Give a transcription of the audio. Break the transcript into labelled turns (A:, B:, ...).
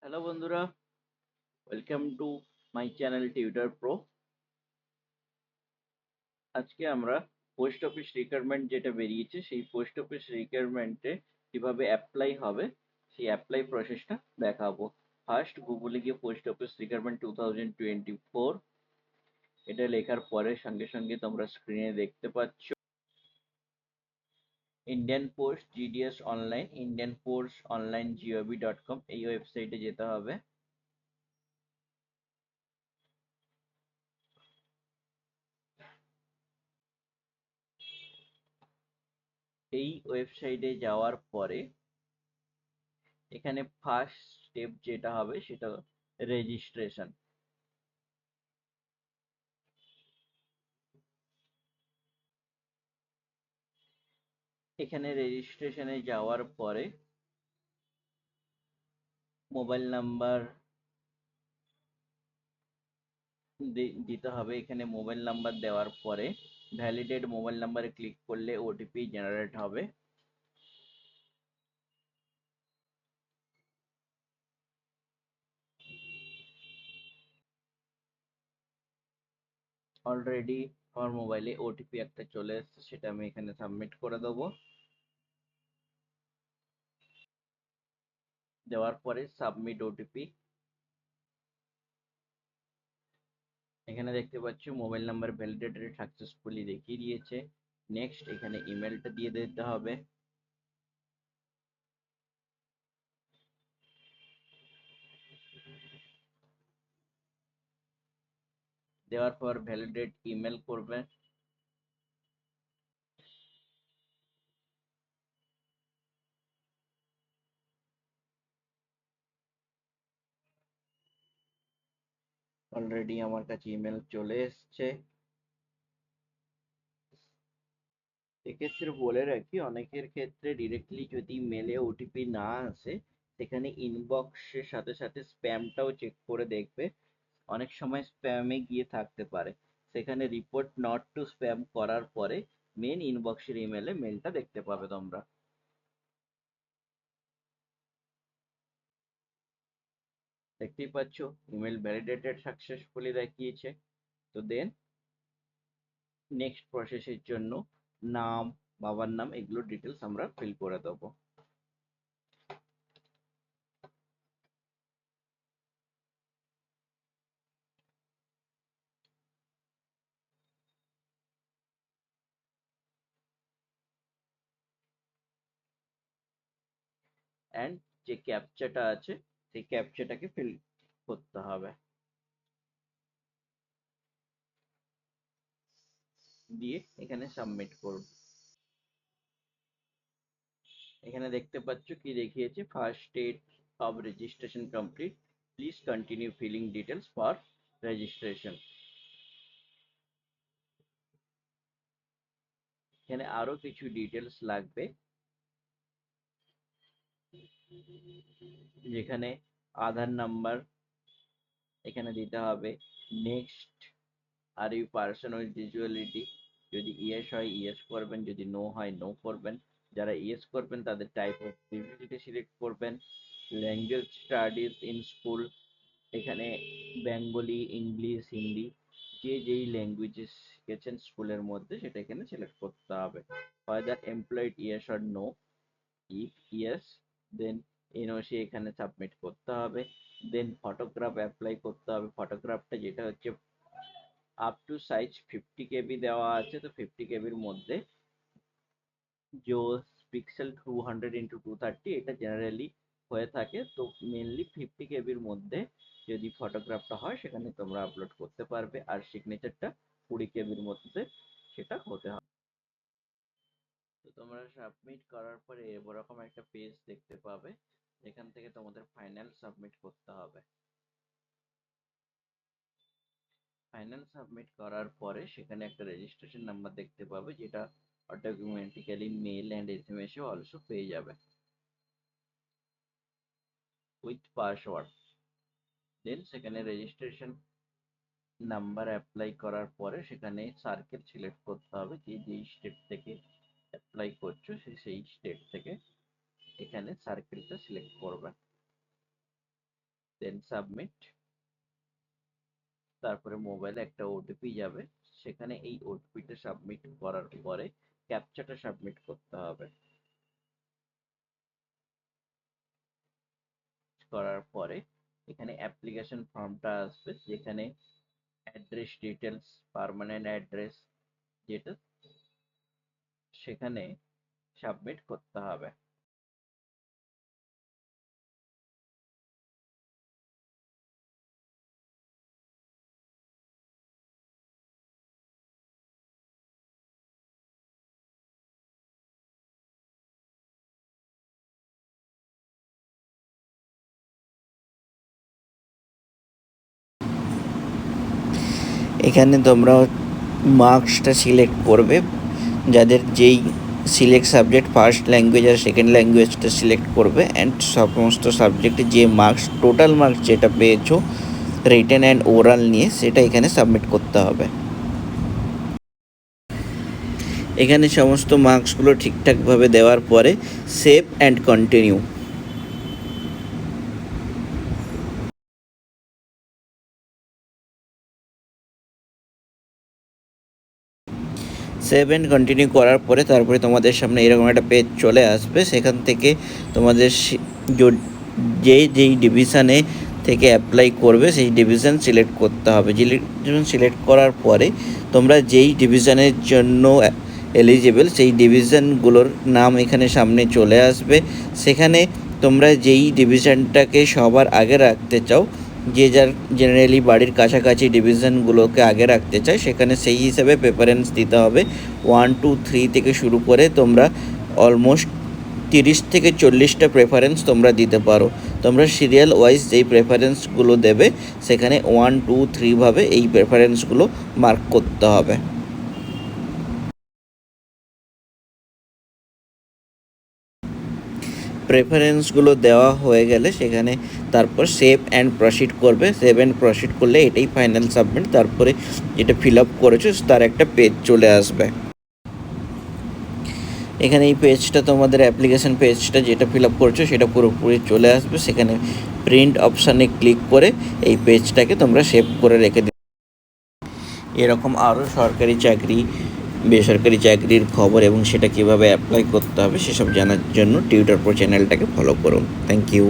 A: Hello বন্ধুরা, welcome to my channel tutor pro. আজকে আমরা পোস্ট অফিস রিক্রুটমেন্ট যেটা বেরিয়েছে সেই পোস্ট অফিস রিক্রুটমেন্টে কিভাবে অ্যাপ্লাই হবে সেই অ্যাপ্লাই প্রসেসটা দেখাবো। ফার্স্ট গুগলে গিয়ে পোস্ট অফিস রিক্রুটমেন্ট 2024 এটা লেখার পরে সঙ্গে সঙ্গে তোমরা স্ক্রিনে দেখতে পাচ্ছ Indian post GDS online, Indian post online gov.com এই ওয়েবসাইটে যেতে হবে। এই ওয়েবসাইটে যাওয়ার পরে এখানে ফার্স্ট স্টেপ যেটা হবে সেটা রেজিস্ট্রেশন। এখানে রেজিস্ট্রেশনে যাওয়ার পরে মোবাইল নাম্বার দিতে হবে। এখানে মোবাইল নাম্বার দেওয়ার পরে ভ্যালিডেট মোবাইল নাম্বারে ক্লিক করলে ওটিপি জেনারেট হবে। অলরেডি আমার মোবাইলে ওটিপি একটা চলে এসেছে, সেটা আমি এখানে সাবমিট করে দেবো। দেওয়ার পরে সাবমিট ওটিপি, এখানে দেখতে পাচ্ছ মোবাইল নাম্বার ভ্যালিডেটেড সাকসেসফুলি দেখিয়ে দিয়েছে। নেক্সট এখানে ইমেলটা দিয়ে দিতে হবে। দেওয়ার পর ভ্যালিডেট ইমেল করবে। অলরেডি আমার কাছে ইমেল চলে এসছে। এক্ষেত্রে বলে রাখি, অনেকের ক্ষেত্রে ডিরেক্টলি যদি মেলে ওটিপি না আসে, সেখানে ইনবক্সের সাথে সাথে স্প্যামটাও চেক করে দেখবে। অনেক সময় স্প্যামে গিয়ে থাকতে পারে, সেখানে রিপোর্ট নট টু স্প্যাম করার পরে মেন ইনবক্সের ইমেলে মেলটা দেখতে পাবে তোমরা। দেখতেই পাচ্ছ ইমেল ভ্যালিডেটেড সাকসেসফুলি দেখিয়েছে। তো দেন নেক্সট প্রসেসের জন্য নাম, বাবার নাম, এগুলো ডিটেলস আমরা ফিল করে দেবো। অ্যান্ড যে ক্যাপচাটা আছে সেই ক্যাপচাটাকে ফিল করতে হবে, দিয়ে এখানে সাবমিট করব। এখানে দেখতে পাচ্ছ কি দেখিয়েছে, first stage of registration complete, please continue filling details for registration. এখানে আরো কিছু ডিটেলস লাগবে, যেখানে আধার নাম্বার এখানে দিতে হবে। Next, are you person with disability, যদি ইয়েস হয় ইয়েস করবেন, যদি নো হয় নো করবেন। যারা ইয়েস করবেন তাদের টাইপ অফ ডিসেবিলিটি সিলেক্ট করবেন। ল্যাঙ্গুয়েজ স্টাডিজ ইন স্কুল, এখানে বেঙ্গলি, ইংলিশ, হিন্দি, যে যেই ল্যাঙ্গুয়েজে শিখেছেন স্কুলের মধ্যে সেটা এখানে সিলেক্ট করতে হবে। whether employed yes or no, if yes then NOC এখানে সাবমিট করতে হবে। দেন ফটোগ্রাফ অ্যাপ্লাই করতে হবে। ফটোগ্রাফটা যেটা হচ্ছে আপ টু সাইজ 50 KB দেওয়া আছে, তো 50 KBর মধ্যে যে পিক্সেল 200x230 এটা জেনারেলি হয়ে থাকে, তো মেনলি 50 KBর মধ্যে যদি ফটোগ্রাফটা হয় সেখানে তোমরা আপলোড করতে পারবে। আর সিগনেচারটা 20 KBর মধ্যে সেটা হতে হবে। তো তোমরা সাবমিট করার পরে এরকম একটা পেজ দেখতে পাবে, যেখান থেকে তোমাদের ফাইনাল সাবমিট করতে হবে। ফাইনাল সাবমিট করার পরে সেখানে একটা রেজিস্ট্রেশন নাম্বার দেখতে পাবে, যেটা automatically male and SMS A also পেয়ে যাবে উইথ পাসওয়ার্ড। দেন সেখানে রেজিস্ট্রেশন নাম্বার অ্যাপ্লাই করার পরে সেখানে সার্কেল সিলেক্ট করতে হবে, যে যেই স্টেট থেকে অ্যাপ্লাই করছো সেই স্টেট থেকে এখানে সার্কেলটা সিলেক্ট করবে। দেন সাবমিট। তারপরে মোবাইলে একটা ওটিপি যাবে, সেখানে এই ওটিপিটা সাবমিট করার পরে ক্যাপচাটা সাবমিট করতে হবে। করার পরে এখানে অ্যাপ্লিকেশন ফর্মটা আসবে, যেখানে অ্যাড্রেস ডিটেলস, পার্মানেন্ট অ্যাড্রেস যেটা, সেখানে সাবমিট করতে হবে।
B: এখানে তোমরা মার্কসটা সিলেক্ট করবে, যাদের যেই সিলেক্ট সাবজেক্ট ফার্স্ট ল্যাঙ্গুয়েজ আর সেকেন্ড ল্যাঙ্গুয়েজটা সিলেক্ট করবে, অ্যান্ড সমস্ত সাবজেক্টে যে মার্কস, টোটাল মার্কস যেটা পেয়েছো রিটেন অ্যান্ড ওরাল নিয়ে, সেটা এখানে সাবমিট করতে হবে। এখানে সমস্ত মার্কসগুলো ঠিকঠাকভাবে দেওয়ার পরে save and continue. Save and continue করার পরে তারপরে তোমাদের সামনে এরকম একটা পেজ চলে আসবে। সেখান থেকে তোমাদের যেই ডিভিশানে থেকে অ্যাপ্লাই করবে সেই ডিভিশন সিলেক্ট করতে হবে। ডিভিশন সিলেক্ট করার পরে তোমরা যেই ডিভিশনের জন্য এলিজিবল সেই ডিভিশনগুলোর নাম এখানে সামনে চলে আসবে। সেখানে তোমরা যেই ডিভিশনটাকে সবার আগে রাখতে চাও, যে যার জেনারেলি বাড়ির কাছাকাছি ডিভিশনগুলোকে আগে রাখতে চায়, সেখানে সেই হিসাবে প্রেফারেন্স দিতে হবে। 1, 2, 3 থেকে শুরু করে তোমরা অলমোস্ট 30 থেকে 40টা প্রেফারেন্স তোমরা দিতে পারো। তোমরা সিরিয়াল ওয়াইজ যেই প্রেফারেন্সগুলো দেবে সেখানে 1, 2, 3 ভাবে এই প্রেফারেন্সগুলো মার্ক করতে হবে। প্রেফারেন্সগুলো দেওয়া হয়ে গেলে সেখানে তারপর সেভ অ্যান্ড প্রসিড করবে। সেভ অ্যান্ড প্রসিড করলে এটাই ফাইনাল সাবমিট। তারপরে যেটা ফিল আপ করেছো তার একটা পেজ চলে আসবে। এখানে এই পেজটা তোমাদের অ্যাপ্লিকেশন পেজটা যেটা ফিল আপ করছো সেটা পুরোপুরি চলে আসবে। সেখানে প্রিন্ট অপশানে ক্লিক করে এই পেজটাকে তোমরা সেভ করে রেখে দিবে। এরকম আরও সরকারি চাকরি, বেসরকারি চাকরির খবর এবং সেটা কীভাবে অ্যাপ্লাই করতে হবে সেসব জানার জন্য টিউটর প্রো চ্যানেলটাকে ফলো করুন। Thank you.